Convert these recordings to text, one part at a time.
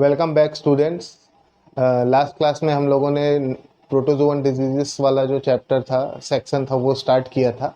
Welcome back students. Last class में हम लोगों ने प्रोटोजोअन डिजीजेस वाला जो चैप्टर था, सेक्शन था, वो स्टार्ट किया था।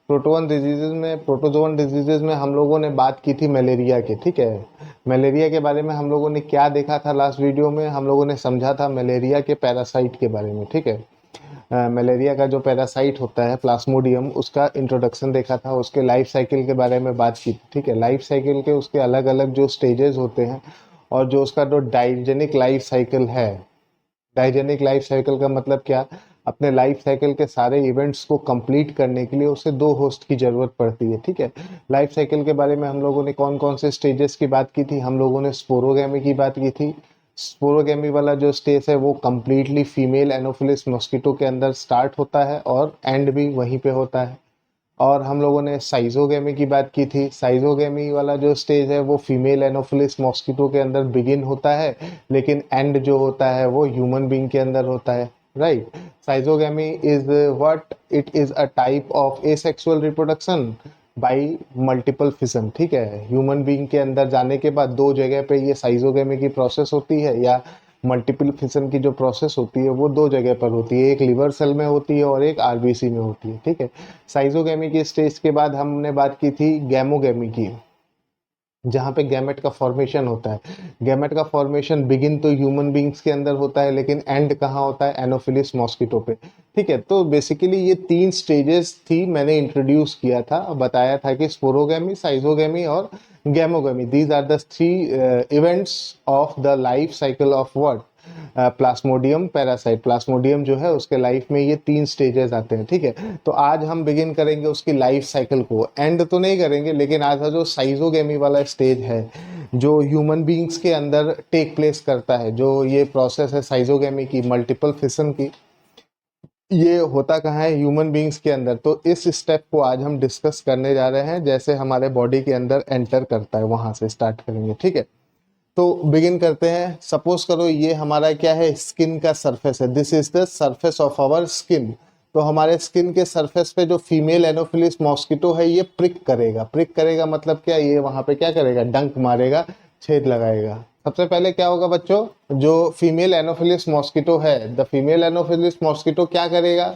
प्रोटोजोअन डिजीजेस में हम लोगों ने बात की थी मलेरिया की। ठीक है, मलेरिया के बारे में हम लोगों ने क्या देखा था लास्ट वीडियो में? हम लोगों ने समझा था मलेरिया के पैरासाइट के बारे में। ठीक है, मलेरिया का जो पैरासाइट होता है प्लाज्मोडियम, उसका इंट्रोडक्शन देखा था, उसके लाइफ साइकिल के बारे में बात की थी। ठीक है, लाइफ साइकिल के उसके अलग अलग जो स्टेजेस होते हैं और जो उसका जो डायजेनिक लाइफ साइकिल है। डायजेनिक लाइफ साइकिल का मतलब क्या? अपने लाइफ साइकिल के सारे इवेंट्स को कंप्लीट करने के लिए उसे दो होस्ट की जरूरत पड़ती है। ठीक है, लाइफ साइकिल के बारे में हम लोगों ने कौन कौन से स्टेजेस की बात की थी? हम लोगों ने स्पोरोगेमी की बात की थी। स्पोरोगेमी वाला जो स्टेज है वो कंप्लीटली फीमेल एनोफिलिस मॉस्किटो के अंदर स्टार्ट होता है और एंड भी वहीं पे होता है। और हम लोगों ने साइजोगेमी की बात की थी। साइजोगेमी वाला जो स्टेज है वो फीमेल एनोफिलिस मॉस्किटो के अंदर बिगिन होता है, लेकिन एंड जो होता है वो ह्यूमन बीइंग के अंदर होता है। Right, schizogamy is what? It is a type of asexual reproduction by multiple fission. ठीक है, ह्यूमन बीइंग के अंदर जाने के बाद दो जगह पे ये साइजोगेमी की प्रोसेस होती है, या मल्टीपल फिशन की जो प्रोसेस होती है वो दो जगह पर होती है, एक लिवर सेल में होती है और एक आरबीसी में होती है। ठीक है, साइजोगेमी की स्टेज के बाद हमने बात की थी गैमोगेमी की, जहाँ पे गैमेट का फॉर्मेशन होता है। गैमेट का फॉर्मेशन बिगिन तो ह्यूमन बींग्स के अंदर होता है, लेकिन एंड कहाँ होता है? एनोफिलिस मॉस्किटो पे। ठीक है, तो बेसिकली ये तीन स्टेजेस थी, मैंने इंट्रोड्यूस किया था, बताया था कि स्पोरोगेमी, साइजोगेमी और gamogamy, these are the three events of the life cycle of what? Plasmodium parasite. Plasmodium जो है उसके लाइफ में ये तीन स्टेजेस आते हैं। ठीक है, तो आज हम बिगिन करेंगे उसकी लाइफ साइकिल को। एंड तो नहीं करेंगे, लेकिन आज का जो साइजोगेमी वाला स्टेज है जो ह्यूमन बींग्स के अंदर टेक प्लेस करता है, जो ये प्रोसेस है साइजोगेमी की, मल्टीपल फिशन की, ये होता कहाँ है? ह्यूमन बींग्स के अंदर। तो इस स्टेप को आज हम डिस्कस करने जा रहे हैं, जैसे हमारे बॉडी के अंदर एंटर करता है वहां से स्टार्ट करेंगे। ठीक है, तो बिगिन करते हैं। सपोज करो ये हमारा क्या है? स्किन का सरफेस है। This is the surface of our skin. तो हमारे स्किन के सरफेस पे जो फीमेल एनोफिलिस मॉस्किटो है ये प्रिक करेगा। प्रिक करेगा मतलब क्या? ये वहां पे क्या करेगा? डंक मारेगा, छेद लगाएगा। सबसे पहले क्या होगा बच्चों? जो फीमेल एनोफिलिस मॉस्किटो है, द फीमेल एनोफिलिस मॉस्किटो क्या करेगा?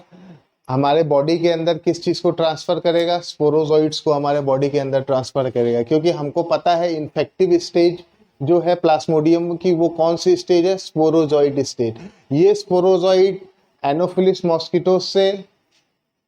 हमारे बॉडी के अंदर किस चीज को ट्रांसफर करेगा? स्पोरोजोइड्स को हमारे बॉडी के अंदर ट्रांसफर करेगा, क्योंकि हमको पता है इन्फेक्टिव स्टेज जो है प्लाज्मोडियम की वो कौन सी स्टेज है? Sporozoite stage. ये स्पोरोजॉइड एनोफिलिस मॉस्किटो से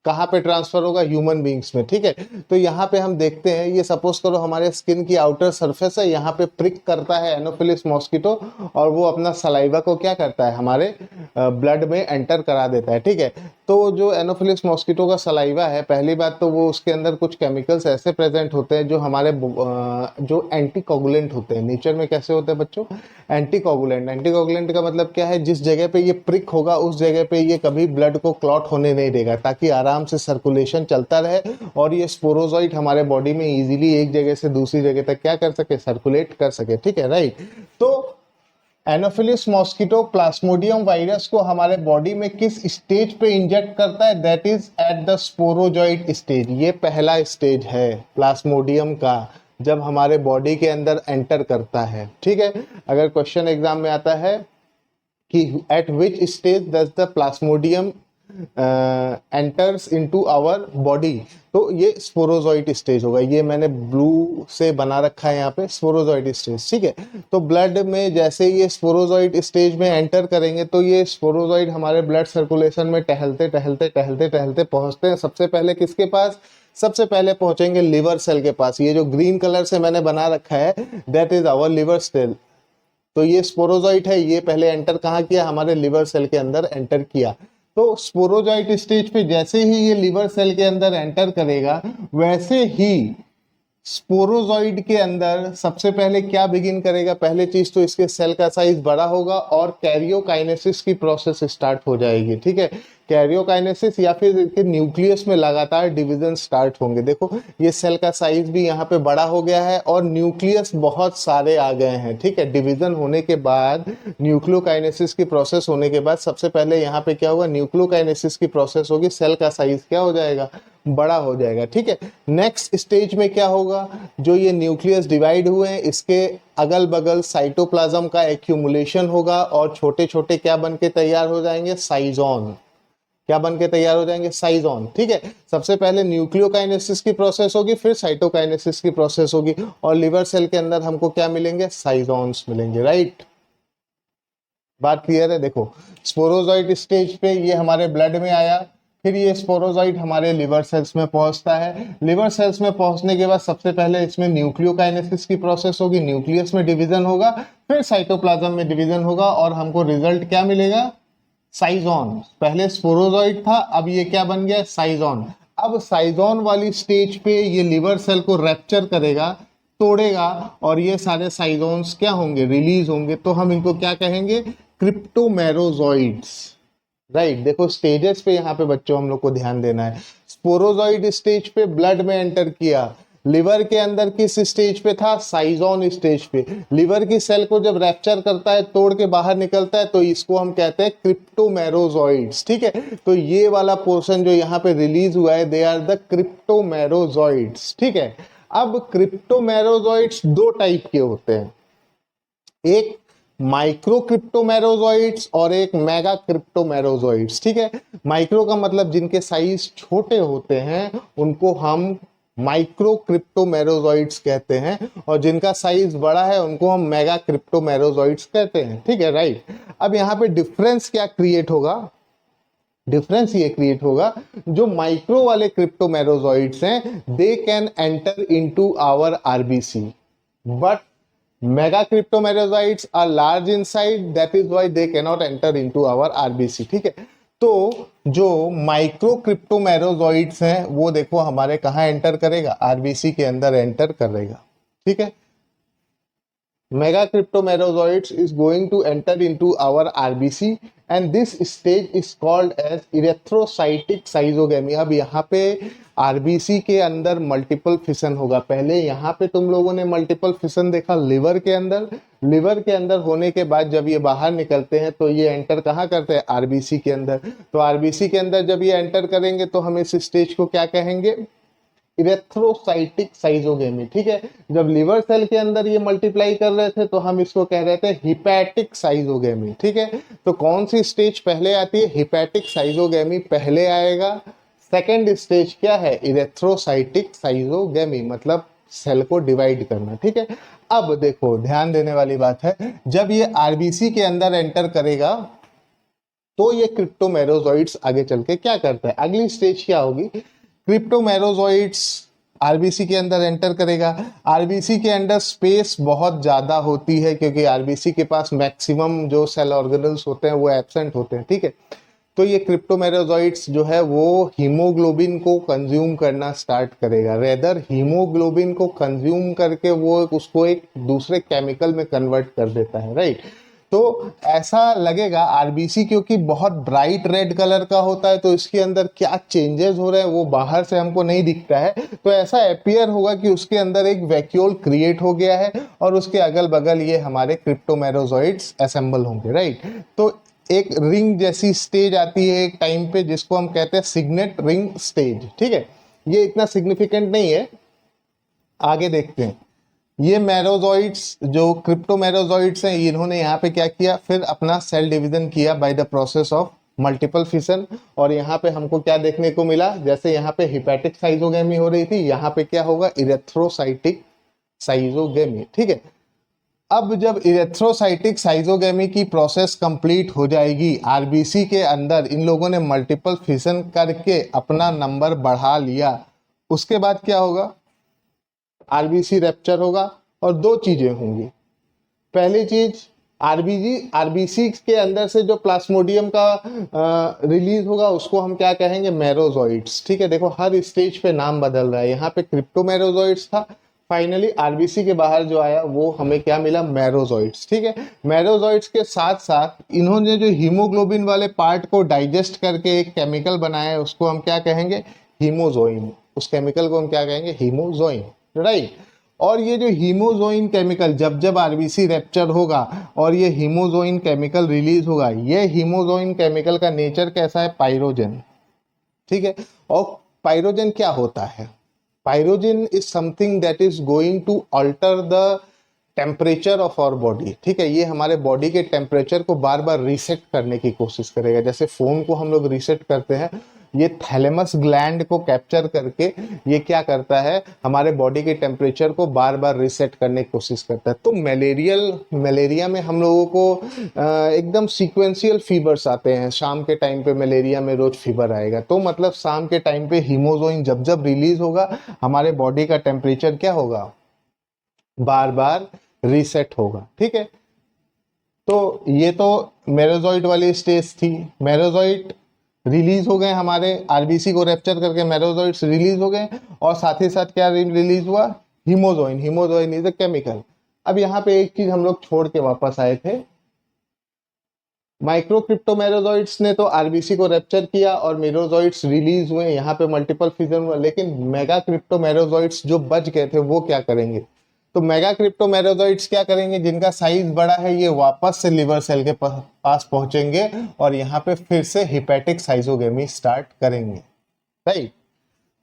कहाँ पे ट्रांसफर होगा? ह्यूमन बींग्स में। ठीक है, तो यहाँ पे हम देखते हैं, ये सपोज करो हमारे स्किन की आउटर सरफेस है, यहाँ पे प्रिक करता है एनोफिलिस मॉस्किटो और वो अपना सलाइवा को क्या करता है? हमारे ब्लड में एंटर करा देता है। ठीक है, तो जो एनोफिलिस मॉस्किटो का सलाइवा है, पहली बात तो वो उसके अंदर कुछ केमिकल्स ऐसे प्रेजेंट होते हैं जो हमारे जो एंटीकोगुलेंट होते हैं। नेचर में कैसे होते हैं बच्चों? एंटीकोगुलेंट। एंटीकोगुलेंट का मतलब क्या है? जिस जगह पे ये प्रिक होगा उस जगह पे ये कभी ब्लड को क्लॉट होने नहीं देगा, ताकि आराम से सर्कुलेशन चलता रहे और ये स्पोरोजॉइट हमारे बॉडी में इजीली एक जगह से दूसरी जगह तक क्या कर सके? सर्कुलेट कर सके। ठीक है, राइट। तो एनोफिलिस मॉस्किटो प्लाज्मोडियम वायरस को हमारे बॉडी में किस स्टेज पे इंजेक्ट करता है? That is at the sporozoite stage. ये पहला स्टेज है प्लाज्मोडियम का, जब हमारे बॉडी के अंदर एंटर करता है। ठीक है, अगर क्वेश्चन एग्जाम में आता है कि at which stage does the plasmodium enters into our body, तो ये स्पोरोजॉइट स्टेज होगा। ये मैंने ब्लू से बना रखा है यहाँ पे, स्पोरोजॉइट स्टेज। ठीक है, तो ब्लड में जैसे ये स्पोरोजॉइट स्टेज में एंटर करेंगे तो ये स्पोरोजॉइट हमारे ब्लड सर्कुलेशन में टहलते टहलते टहलते टहलते पहुंचते हैं सबसे पहले किसके पास? सबसे पहले पहुंचेंगे लिवर सेल के पास। ये जो ग्रीन कलर से मैंने बना रखा है that is our liver cell. तो ये स्पोरोजॉइट है, ये पहले एंटर कहाँ किया? हमारे लिवर सेल के अंदर एंटर किया। तो स्पोरोजॉइट स्टेज पे जैसे ही ये लिवर सेल के अंदर एंटर करेगा, वैसे ही स्पोरोजॉइड के अंदर सबसे पहले क्या बिगिन करेगा? पहले चीज तो इसके सेल का साइज बड़ा होगा और कैरियोकाइनेसिस की प्रोसेस स्टार्ट हो जाएगी। ठीक है, कैरियोकाइनेसिस या फिर इसके न्यूक्लियस में लगातार डिवीजन स्टार्ट होंगे। देखो ये सेल का साइज भी यहाँ पे बड़ा हो गया है और न्यूक्लियस बहुत सारे आ गए हैं। ठीक है, डिवीजन होने के बाद, न्यूक्लियोकाइनेसिस की प्रोसेस होने के बाद सबसे पहले यहाँ पे क्या होगा? न्यूक्लियोकाइनेसिस की प्रोसेस होगी, सेल का साइज क्या हो जाएगा? बड़ा हो जाएगा, ठीक है। नेक्स्ट स्टेज में क्या होगा, जो ये न्यूक्लियस डिवाइड हुए हैं इसके अगल बगल साइटोप्लाज्म का एक्यूमुलेशन होगा और छोटे छोटे क्या बन के तैयार हो जाएंगे, साइजोन। क्या बन के तैयार हो जाएंगे, साइजोन, ठीक है। सबसे पहले न्यूक्लियोकाइनेसिस की प्रोसेस होगी, फिर साइटोकाइनेसिस की प्रोसेस होगी, और लिवर सेल के अंदर हमको क्या मिलेंगे, साइजोन्स मिलेंगे, राइट। बात क्लियर है। देखो स्पोरोजॉइट स्टेज पे ये हमारे ब्लड में आया, फिर ये स्पोरोजॉइट हमारे लिवर सेल्स में पहुंचता है। लिवर सेल्स में पहुंचने के बाद सबसे पहले इसमें न्यूक्लियोकाइनेसिस की प्रोसेस होगी, न्यूक्लियस में डिवीजन होगा, फिर साइटोप्लाज्म में डिवीजन होगा और हमको रिजल्ट क्या मिलेगा, साइजोन। पहले स्पोरोजॉइट था, अब ये क्या बन गया, साइजोन। अब साइजोन वाली स्टेज पे ये लिवर सेल को रैप्चर करेगा, तोड़ेगा, और ये सारे साइजोन्स क्या होंगे, रिलीज होंगे। तो हम इनको क्या कहेंगे, क्रिप्टोमेरोजॉइड्स, राइट। देखो स्टेजेस पे यहाँ पे बच्चों हम लोग को ध्यान देना है। स्पोरोजॉइड स्टेज पे ब्लड में एंटर किया, लिवर के अंदर किस स्टेज पे था, साइजोन स्टेज पे। लिवर की सेल को जब रैप्चर करता है, तोड़ के बाहर निकलता है, तो इसको हम कहते हैं क्रिप्टोमेरोजॉइड्स, ठीक है। तो ये वाला पोर्शन जो यहाँ पे रिलीज हुआ है, दे आर द क्रिप्टोमेरोजॉइड्स, ठीक है। अब क्रिप्टोमेरोजॉइड्स दो टाइप के होते हैं, एक माइक्रो क्रिप्टोमेरोजॉइड्स और एक मेगा क्रिप्टोमेरोजॉइड्स, ठीक है। माइक्रो का मतलब जिनके साइज छोटे होते हैं उनको हम माइक्रो क्रिप्टोमेरोजॉइड्स कहते हैं, और जिनका साइज बड़ा है उनको हम मेगा क्रिप्टोमेरोजॉइड्स कहते हैं, ठीक है, राइट। अब यहाँ पे डिफरेंस क्या क्रिएट होगा, डिफरेंस ये क्रिएट होगा, जो माइक्रो वाले क्रिप्टोमेरोजॉइड्स हैं they can enter into our RBC, but mega cryptomerozoites are large in size, that is why they can not enter into our RBC, ठीक है। तो जो माइक्रो क्रिप्टोमेरोजॉइड्स हैं वो देखो हमारे कहाँ एंटर करेगा, आरबीसी के अंदर एंटर करेगा, ठीक है। Mega cryptomerozoites is going to enter into our RBC and this stage is called as erythrocytic साइजोगेमी। अब यहाँ पे आरबीसी के अंदर मल्टीपल फिशन होगा। पहले यहाँ पे तुम लोगों ने मल्टीपल फिशन देखा लिवर के अंदर, लिवर के अंदर होने के बाद जब ये बाहर निकलते हैं तो ये एंटर कहाँ करते हैं, आरबीसी के अंदर। तो आरबीसी के अंदर जब ये एंटर करेंगे तो हम इस स्टेज को क्या कहेंगे, इरेथ्रोसाइटिक साइजोगेमी, ठीक है। जब लिवर सेल के अंदर ये मल्टीप्लाई कर रहे थे तो हम इसको कह रहे थे हिपैटिक साइजोगेमी, ठीक है। तो कौन सी स्टेज पहले आती है, हिपैटिक साइजोगेमी पहले आएगा। सेकेंड स्टेज क्या है, इरेथ्रोसाइटिक साइजोगेमी, मतलब सेल को डिवाइड करना, ठीक है। अब देखो ध्यान देने वाली बात है, जब ये आरबीसी के अंदर एंटर करेगा तो ये क्रिप्टोमेरोजॉइड्स आगे चल के क्या करता है, अगली स्टेज क्या होगी, क्रिप्टोमेरोजॉइड्स आरबीसी के अंदर एंटर करेगा। आरबीसी के अंदर स्पेस बहुत ज़्यादा होती है क्योंकि आरबीसी के पास मैक्सिमम जो सेल ऑर्गेनल्स होते हैं वो एब्सेंट होते हैं, ठीक है। तो ये क्रिप्टोमेरोजॉइड्स जो है वो हीमोग्लोबिन को कंज्यूम करना स्टार्ट करेगा, रेदर हीमोग्लोबिन को कंज्यूम करके वो उसको एक दूसरे केमिकल में कन्वर्ट कर देता है, राइट। तो ऐसा लगेगा आरबीसी क्योंकि बहुत ब्राइट रेड कलर का होता है तो इसके अंदर क्या चेंजेस हो रहे हैं वो बाहर से हमको नहीं दिखता है, तो ऐसा अपीयर होगा कि उसके अंदर एक वैक्यूल क्रिएट हो गया है और उसके अगल बगल ये हमारे क्रिप्टोमेरोजॉइड्स असेंबल होंगे, राइट। तो एक रिंग जैसी स्टेज आती है एक टाइम पे जिसको हम कहते हैं सिग्नेट रिंग स्टेज, ठीक है। ये इतना सिग्निफिकेंट नहीं है, आगे देखते हैं। ये मेरोजॉइड्स जो क्रिप्टोमेरोजॉइड्स हैं इन्होंने यहाँ पे क्या किया, फिर अपना सेल डिवीजन किया by the process of multiple fission, और यहाँ पे हमको क्या देखने को मिला, जैसे यहाँ पे हिपैटिक साइजोगेमी हो रही थी, यहाँ पे क्या होगा, इरेथ्रोसाइटिक साइजोगेमी, ठीक है। अब जब इरेथ्रोसाइटिक साइजोगेमी की प्रोसेस कंप्लीट हो जाएगी, आरबीसी के अंदर इन लोगों ने मल्टीपल फिशन करके अपना नंबर बढ़ा लिया, उसके बाद क्या होगा, आरबीसी रैप्चर होगा और दो चीजें होंगी। पहली चीज आरबीसी के अंदर से जो प्लाज्मोडियम का रिलीज होगा उसको हम क्या कहेंगे, मेरोजॉइड्स, ठीक है। देखो हर स्टेज पे नाम बदल रहा है, यहाँ पे क्रिप्टोमेरोजॉइड्स था, फाइनली आरबीसी के बाहर जो आया वो हमें क्या मिला, मेरोजॉइड्स, ठीक है। मेरोजॉइड्स के साथ साथ इन्होंने जो हीमोग्लोबिन वाले पार्ट को डाइजेस्ट करके एक केमिकल बनाया है उसको हम क्या कहेंगे, हीमोजोइन, उस केमिकल को हम क्या कहेंगे, हीमोजोइन, राइट। और ये जो हीमोजोइन केमिकल जब जब आरबीसी रैप्चर होगा और ये हीमोजोइन केमिकल रिलीज होगा, ये हीमोजोइन केमिकल का नेचर कैसा है, पाइरोजन, ठीक है। और पाइरोजन क्या होता है? Pyrogen is something that is going to alter the temperature of our body, ठीक है। ये हमारे बॉडी के टेम्परेचर को बार बार रीसेट करने की कोशिश करेगा। जैसे फोन को हम लोग रीसेट करते हैं, ये थैलेमस ग्लैंड को कैप्चर करके ये क्या करता है, हमारे बॉडी के टेम्परेचर को बार बार रीसेट करने की कोशिश करता है। तो मलेरिया में हम लोगों को एकदम सीक्वेंशियल फीवर्स आते हैं। शाम के टाइम पे मलेरिया में रोज फीवर आएगा, तो मतलब शाम के टाइम पे हीमोजोइन जब जब रिलीज होगा, हमारे बॉडी का टेम्परेचर क्या होगा, बार बार रीसेट होगा, ठीक है। तो ये तो मेरोजॉइट वाली स्टेज थी। मेरोजॉइट रिलीज हो गए, हमारे आरबीसी को रैप्चर करके मेरोजॉइट्स रिलीज हो गए, और साथ ही साथ क्या रिलीज हुआ, hemozoin. Hemozoin is a chemical. अब यहाँ पे एक चीज हम लोग छोड़ के वापस आए थे, माइक्रोक्रिप्टोमेरोजॉइट्स ने तो आरबीसी को रैप्चर किया और मेरोजॉइट्स रिलीज हुए, यहाँ पे मल्टीपल फिजन हुआ, लेकिन मेगा क्रिप्टोमेरोजॉइट्स जो बच गए थे वो क्या करेंगे? तो मेगा क्रिप्टोमेरोजॉइट्स क्या करेंगे, जिनका साइज बड़ा है, ये वापस से लिवर सेल के पास पहुंचेंगे और यहाँ पे फिर से हिपैटिक साइजोगेमी स्टार्ट करेंगे, राइट।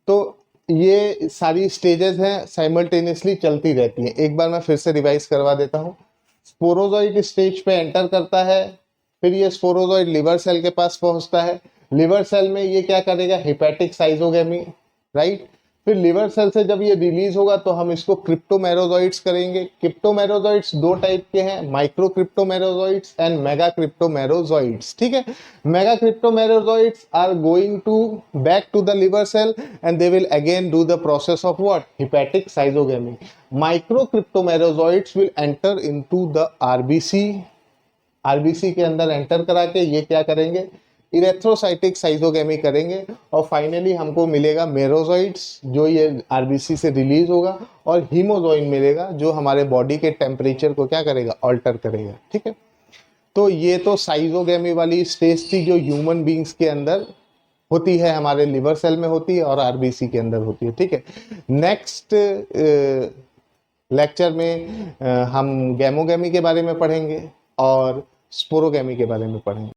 तो ये सारी स्टेजेस हैं, साइमल्टेनियसली चलती रहती हैं। एक बार मैं फिर से रिवाइज करवा देता हूँ। स्पोरोजॉइट स्टेज पे एंटर करता है, फिर ये स्पोरोजॉइट लिवर सेल के पास पहुंचता है। लिवर सेल में ये क्या करेगा, हिपैटिक साइजोगेमी, राइट। फिर लिवर सेल से जब ये रिलीज होगा तो हम इसको क्रिप्टोमेरोजॉइट्स करेंगे। क्रिप्टोमेरोजॉइट्स दो टाइप के हैं, micro cryptomerozoites and mega cryptomerozoites, ठीक है। Mega cryptomerozoites are going to back to the liver cell and they will again do the process of what, hepatic schizogamy. Micro cryptomerozoites will enter into the RBC. RBC के अंदर enter करा के ये क्या करेंगे, erythrocytic साइजोगेमी करेंगे, और finally हमको मिलेगा मेरोजॉइट्स, जो ये आरबीसी से रिलीज होगा, और हीमोजोइन मिलेगा, जो हमारे बॉडी के टेम्परेचर को क्या करेगा, ऑल्टर करेगा, ठीक है। तो ये तो साइजोगेमी वाली स्टेज थी जो ह्यूमन बींग्स के अंदर होती है, हमारे लिवर सेल में होती है और आरबीसी के अंदर होती है, ठीक है। नेक्स्ट लेक्चर में हम गैमोगेमी के बारे में पढ़ेंगे और स्पोरोगेमी के बारे में पढ़ेंगे।